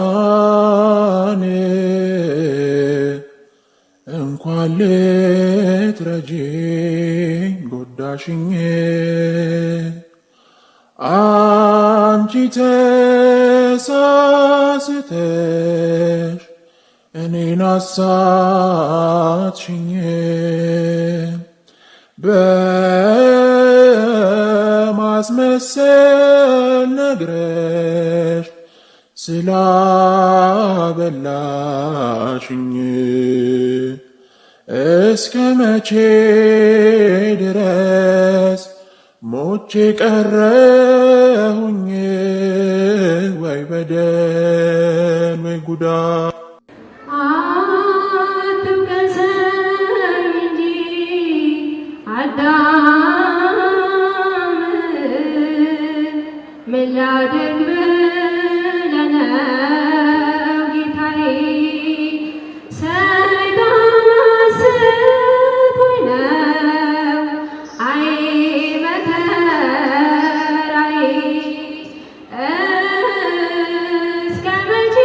ሔዋን እንኳን ልትረጂኝ ጎዳሽኝ አንቺ ተሳስተሽ እኔን አሳትሽኝ በማስመሰል ነግረሽ ስላበላሽኝ እስከ መቼ ድረስ ሞቼ ቀረሁኝ ወይ በደል ወይ ጉዳት አትውቀሰኝ እንጂ አዳም ምን ላድርግ ብለህ ነው ጌታዬ ሰይጣን አስቶኝ ነው አይ መከራዬ እስከ መቼ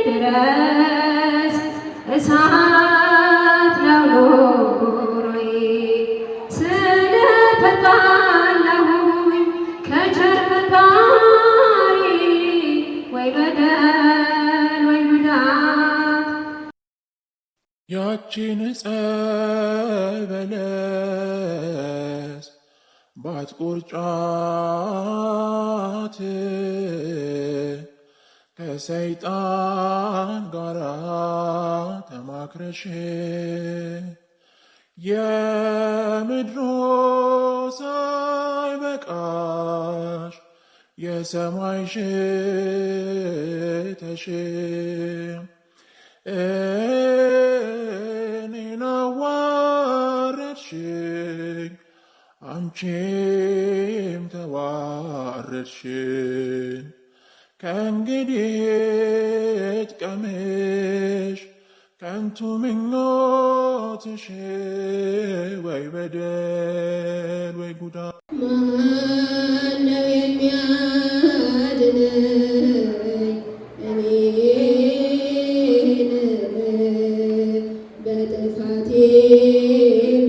ድረስ እሳት ነው ኑሮዬ ስለተጣላሁኝ ከቸር ፈጣሪ ወይ በደል ወይ ጉዳት ያቺን ዕፀ በለስ ባትቆርጫት ከሰይጣን ጋራ ተማክረሽ የምድሩ ሳይበቃሽ የሰማይ ሽተሽ እኔን አዋረድሽኝ አንቺም ተዋረድሽ ከእንግዲህ ጥቀምሽ ከንቱ ምኞትሽ ወይ በደል ወይ ጉዳት ማነው የሚያድነኝ እኔን በጥፋቴ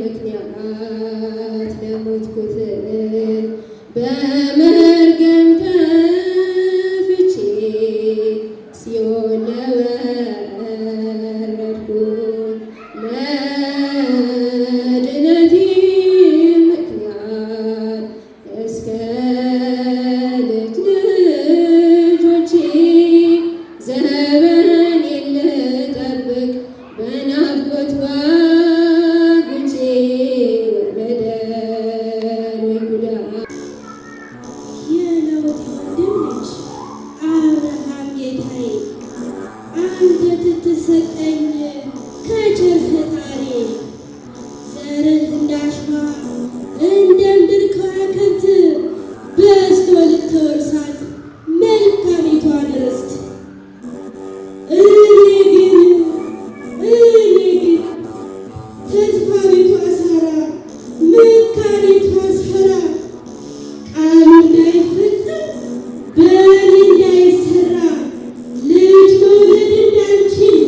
ምክንያት ለሞትኩት በመርገም ተፍቼ ሲኦል ለወረድኩት ለድነቴ ምክንያት እስከ ልጅ ልጆቼ ዘመኔን ልጠብቅ በናፍቆት ጓጉቼ ወይ በደል ወይ ጉዳት የለውጥ ወንድም ነሽ አብርሃም ጌታዬ አንተ ትትሰጠኝ ከቸር ፈጣሪ ዘርህ እንዳሸዋ እንደ ምድር ከዋክብት በዝቶ ልትወርሳት መልካሚቷን ርስት እኔ ግን ተስፋ ቤቷ ሳራ መካኒቷ ሳራ ቃሉ እንዳይፈጸም በእኔ እንዳይሰራ ልጅ መውለድ እንዳልችል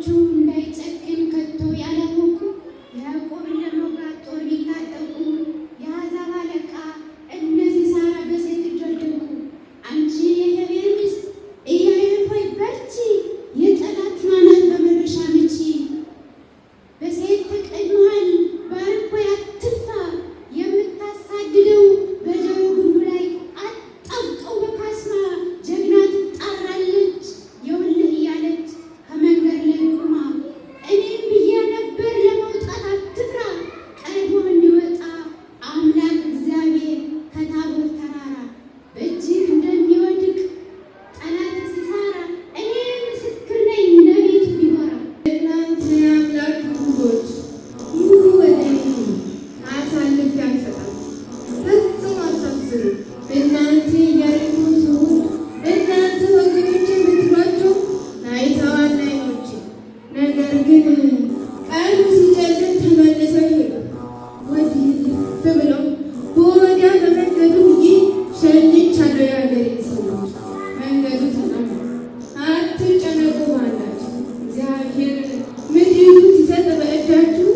በወገኖቹ እንዳይጨክን ከቶ ያላወቁ ያዕቆብን ለመውጋት ጦር ቢታጠቁ የአሕዛብ አለቃ እነ ሲሳራ በሴት እጅ ወደቁ። አንቺ የሄቤር ሚስት ኢያዔር ሆይ በርቺ፣ የጠላትን አናት በመዶሻ ምቺ። በሴት ተቀድመሃል ባርክ ሆይ አትፍራ፣ የምታሳድደው በጆሮ ግንዱ ላይ አጣብቀው በካስማ ጀግና ትጣራለች የውልህ እያለች ከመንገድ ላይ ቆማ። እኔም ብዬ ነበር ለመውጣት አትፍራ፣ ቀድሞ እንዲወጣ አምላክ እግዚአብሔር ከታቦር ተራራ በእጅህ እንደሚወድቅ ጠላት ሲሳራ እኔ ምስክር ነኝ ለቤቱ ቢሆራ። እናንተ የአምላክ ሕዝቦች ኑ ወደ እኔ፣ አሳልፌ አልሰጣችሁም፣ ፈጽሞ አታስሩ። እናንተ የኢያሪኮ ሰዎች፣ እናንተ ወገኖቼ የምትሏቸው አይተዋል ዓይኖቼ። ነገር ግን ቀኑ ሲጨልም ተመልሰው ይሄዱ። ወዲህ ልፍ ብለው በወዲያ በመንገዱ ብዬ ሸኝቻለሁ የአገሬን ሰዎች። መንገዱ ሰላም ነው፣ አትጨነቁ ባላችሁ። እግዚአብሔር ምድሪቱን ሲሰጥ በእጃችሁ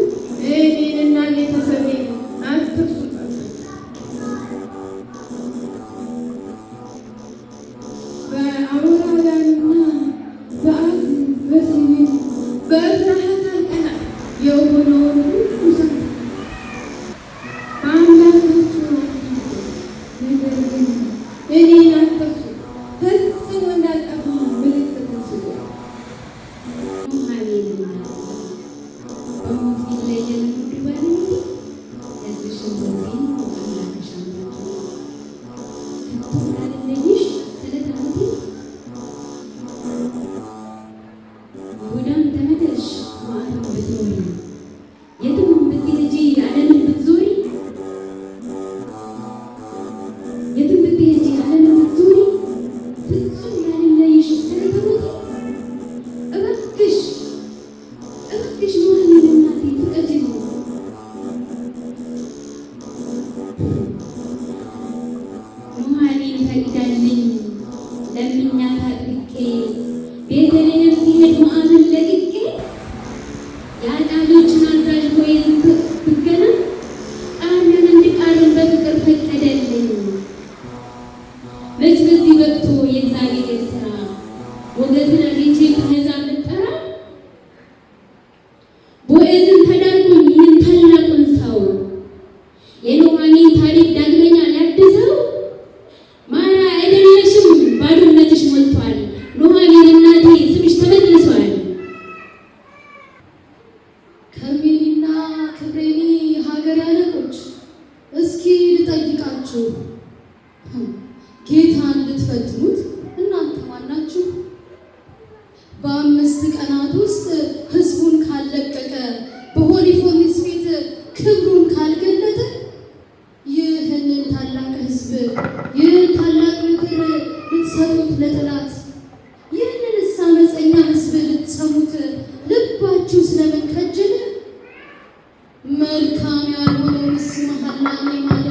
እኔንና ቤተሰቤን አትርሱባችሁ። በአውራውያንና በሲቪል በፍርሃት አልቀናል የሆነውን ሁሉ ሰሙ። በአምላካችሁ ነገር ግን እኔን አትርሱ፣ ፈጽሞ እንዳልጠፋ ምልክትን ስጡ። አሜን ማለት በሞት ሊለየን ውድ ባለቤቴ ያዝሽን ሞቴን አምላክሽ አምላኬ ከቶ እንዳልለይሽ ስለታመቴ ይሁዳም ተመለሽ ማዕረግ ብትኖሪ የትም ብትሄጂ ዓለምን ብትዞሪ የትም ብትሄጂ ዓለምን ብትዞሪ ፍጹም እንዳልለይሽ ስለታመቴ እባክሽ እባክሽ ኑሐሚን እናቴ ፍቀጂልኝ። ኑሐሚን ፈቅዳልኝ ለምኛት አጥብቄ ቤተልሔም ሲሄድ ሞዓብን ለቅቄ የአጣጆችን አዛዥ ቦዔዝን ብገና ቃልን እንድቃርን በፍቅር ፈቀደልኝ። መች በዚህ በቅቶ የእግዚአብሔር ሥራ ሞገስን አግኝቼ ከአሕዛብ ልጠራ ቦዔዝን ተዳርኩኝ ይህን ታላቁን ሰው የኑሐሚን ታሪክ ዳግመኛ ሊያድሰው። ማራ አይደለሽም ባዶነትሽ ሞልቷል፣ ኑሐሚን እናቴ ስምሽ ተመልሷል። ከርሜሊና ክብሬኒ ሀገር አለቆች እስኪ ልጠይቃችሁ፣ ጌታን ልትፈትኑት እናንተ ማናችሁ? በ5 ቀናት ውስጥ ሕዝቡን ካለቀቀ በሆሊፎርኒስ ፊት ክብሩን ካልገለጠ ይህንን ታላቅ ሕዝብ ይህን ታላቅ ምክር ልትሰጡት ለጠላት ይህንንስ ዓመፀኛ ሕዝብ ልትሰሙት ልባችሁ ስለምን ከጀለ? መልካም ያልሆነውንስ መሐላ እኔ ማለ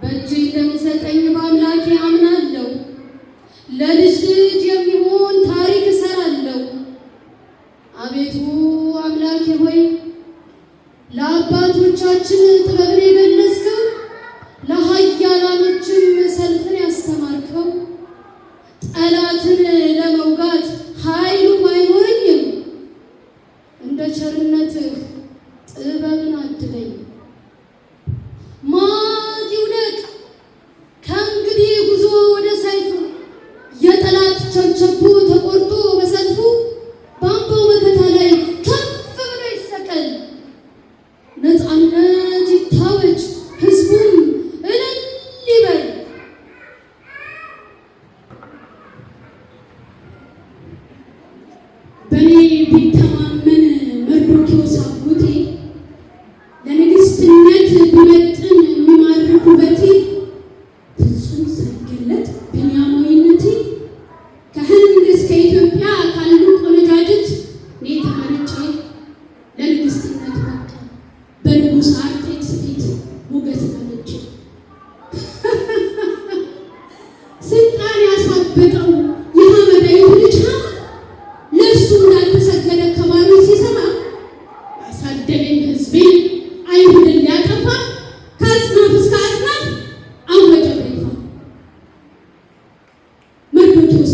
በእጄ እንደሚሰጠኝ በአምላኬ አምናለሁ። ለልጅ ልጅ የሚሆን ታሪክ እሰራለሁ። አቤቱ አምላኬ ሆይ ለአባቶቻችን ጥበብን የገለጽከው ለኃያላኖችም ሰልፍን ያስተማርከው ጠላትን ለመውጋት ኃይሉ ባይኖረኝም እንደ ቸርነትህ ጥበብን አድለኝ። ማት ይውደቅ ከእንግዲህ ጉዞ ወደ ሰይፍ፣ የጠላት ቸብቸቡ ተቆርጦ በሰልፉ በአምባው መከታ ላይ ከፍ ብሎ ይሰቀል። ነፃነት ይታወጅ ሕዝቡም እልል ይበል። በእኔ ቢተማመን መርዶክዮስ አጎቴ ለንግሥትነት ቢመጥን የሚማርክ ውበቴ ፍጹም ሳይገለጥ ብንያማዊነቴ ከህንድ እስከ ኢትዮጵያ ካሉ ቆነጃጅት እኔ ተመርጬ ለንግሥትነት በቃ በንጉሥ አርጤክስ ፊት ሞገስ አለች። ስልጣን ያሳበጠው የሐመዳዊት ልጅ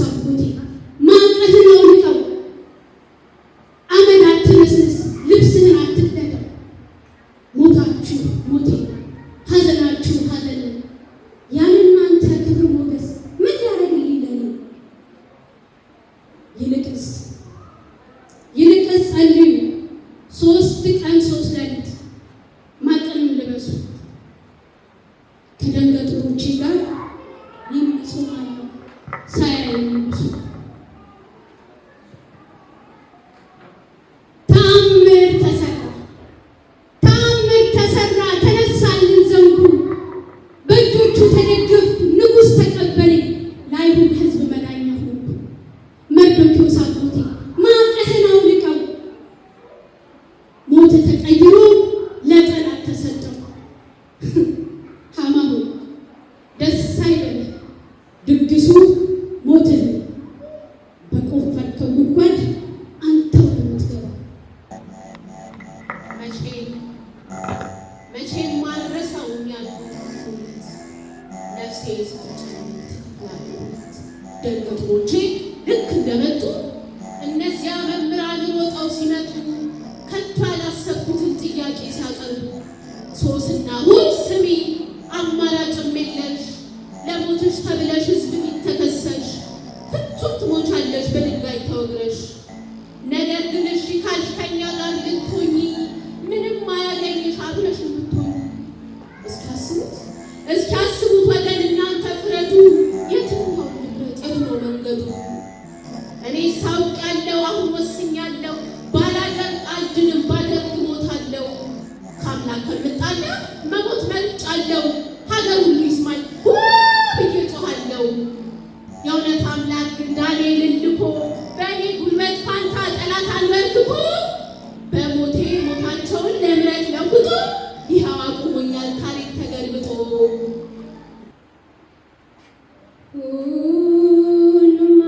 አጎቴ ማቀህን አውልቀው፣ አመድ አትነስንስ፣ ልብስህን አትቅደደው። ሞታችሁ ሞቴ፣ ሐዘናችሁ ሐዘን፣ ያለ እናንተ ክብር ሞገስ ምን ያደርግልኝ ለኔ? ይልቅስ ጸልዩ፣ 3 ቀን 3 ሌሊት ማቅንም ልበሱ። ከደንገጥሮቼ ጋር ይምጾማለሁ ሳያዩሱ። ተአምር ተሰራ፣ ተነሳልን ዘንጉ። በእጆቹ ተደገፍኩ፣ ንጉሥ ተቀበለኝ፣ ለአይሁድ ሕዝብ መዳኛ ሆንኩ። መርዶክዮስ አጎቴ ማቅህን አውልቀው፣ ሞት ተቀይሮ ለጠላት ተሰጠው። ሐማ ሆይ ደስ አይበልህ፣ ድግሱ ሞትህ በቆፈርከው ጉድጓድ አንተው የምትገባ። መቼም ማልረሳውም ያልኩት ነፍሴ ስትጨነቅ ደንገጥሮቼ ልክ እንደመጡ እነዚያ መምህራን ሮጠው ሲመጡ ከቶ ያላሰብኩትን ጥያቄ ሲያቀርቡ ሶስና ሁን ስሚ፣ አማራጭም የለሽ፣ ለሞትሽ ተብለሽ ሕዝብ ተከሰሽ፣ ፍጹም ትሞቻለሽ በድንጋይ ተወግረሽ። ነገር ግን እሺ ካልሽ ከእኛ ጋር ልትሆኚ ምንም አያገኝሽ አብረሽ ብትሆኚ። እስኪያስቡት ወገን እናንተ ፍረዱ፣ የትኛው ልምረጥ የትኛው መንገዱ? እኔ ሳውቃለሁ አሁን ወስኛለሁ፣ ባላደርግ አልድንም፣ ባደርግ እሞታለሁ። ከአምላክ ከምጣላ መሞት መርጫለሁ፣ ሀገር ሁሉ ይስማኝ ብዬ ጮኻለሁ። የእውነት አምላክ ግን ዳንኤልን ልኮ በእኔ ጉልበት ፋንታ ጠላት አንበርክኮ በሞቴ ሞታቸውን ለምሕረት ለውጦ ይኸው አቁሞኛል ታሪክ ተገልብጦ። ሁሉም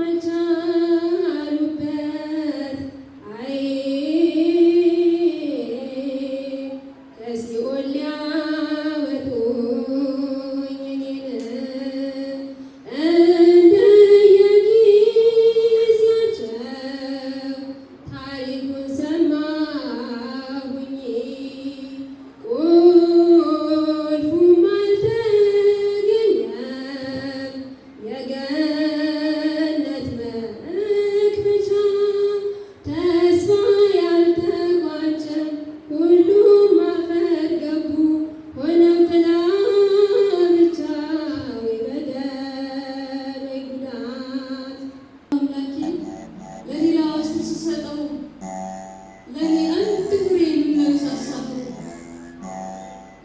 አልቻሉበት አይ ከሲኦል ሊያወጡኝ እኔን እንደየጊዜያቸው ታሪኩን ሰማሁኝ። ቁልፉም አልተገኘም የገነት መክፈቻ፣ ተስፋ ያልተቋጨ ሁሉም አፈር ገቡ ሆነው ጥላ ብቻ። ወይ በደል ወይ ጉዳት አምላኬ ለሌላ ስትሰጠው ለእኔ አንድ ፍሬ ምነው ሳሳፈው።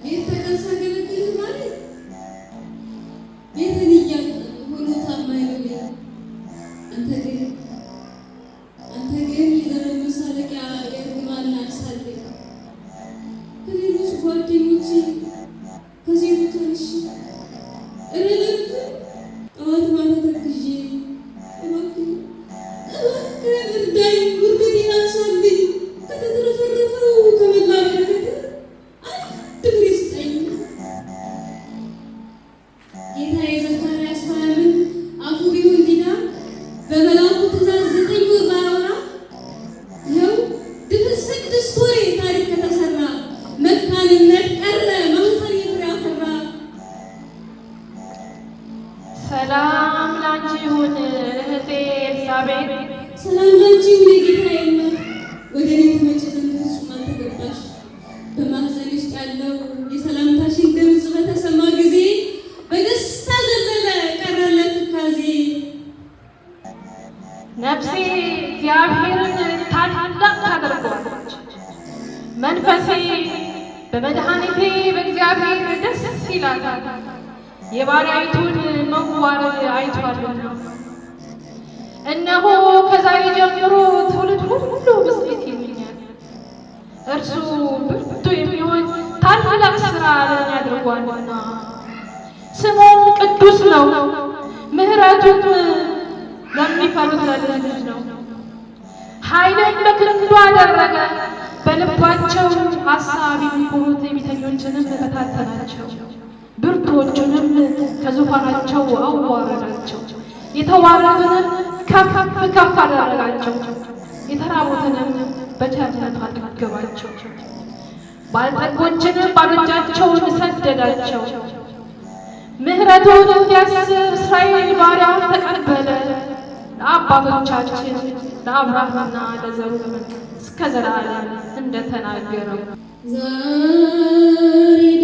ሌት ተቀን ሳገለግልህ ማለት ቤትን እያልክ ሆኖ ታማኝ ነው። አንተ ግን የዘመን መሳለቂያ የእርግማን አልሳለኝ። ከሌሎች ጓደኞቼ ከዜሮ ተነሽ እረለብ ጠዋት ማታ ተክዤ እባክህ እርዳኝ፣ ጉርበቴን አንሳልኝ፣ ከተትረፈረፈው ከመላ በረከት አንድ ፍሬ ስጠኝ። ጌታዬ ዘካርያስ 20 አፉ ቢሆን ዲዳ በመልአኩ ትእዛዝ 9 ወር ባያወራ ይኸው ድፍን 6 ወር ታሪክ ከተሰራ መካንነት ቀረ ማህፀን ፍሬ አፈራ። ሰላም ላንቺ ይሁን እህቴ ኤልሳቤጥ። ሰላም ላንቺ ይሁን የጌታዬ እናት፣ ወደ እኔ ትመጪ ዘንድ ፍጹም አልተገባሽ። በማህፀን ውስጥ ያለው የሰላምታሽን ድምፅ በተሰማ ጊዜ በደስታ ዘለለ ቀረለት ትካዜ። ነፍሴ እግዚአብሔርን ታላቅ ታደርገዋለች፣ መንፈሴ በመድኃኒቴ በእግዚአብሔር ደስ ይላታል። የባሪያይቱን መዋረድ አይቷልና። እነሆ ከዛሬ ጀምሮ ትውልድ ሁሉ ብፅዕት ይሉኛል። እርሱ ብርቱ የሚሆን ታላቅ ሥራ ለእኔ አድርጓልና። ስሙም ቅዱስ ነው፣ ምሕረቱም ለሚፈሩት ለልጅ ነው። ኃይልን በክንዱ አደረገ፣ በልባቸው ሐሳብ የሚኮሩት ትዕቢተኞችንም በታተናቸው። ብርቱዎቹንም ከዙፋናቸው አዋረዳቸው፣ የተዋረዱንም ከፍ ከፍ አደረጋቸው። የተራቡትንም በቸርነቱ አጠገባቸው። ባለጠጎችን ባዶ እጃቸውን ሰደዳቸው። ምሕረቱን እንዲያስብ እስራኤል ባሪያውን ተቀበለ። ለአባቶቻችን ለአብርሃምና ለዘሩ እስከ ዘላለም እንደተናገረው ዛሬ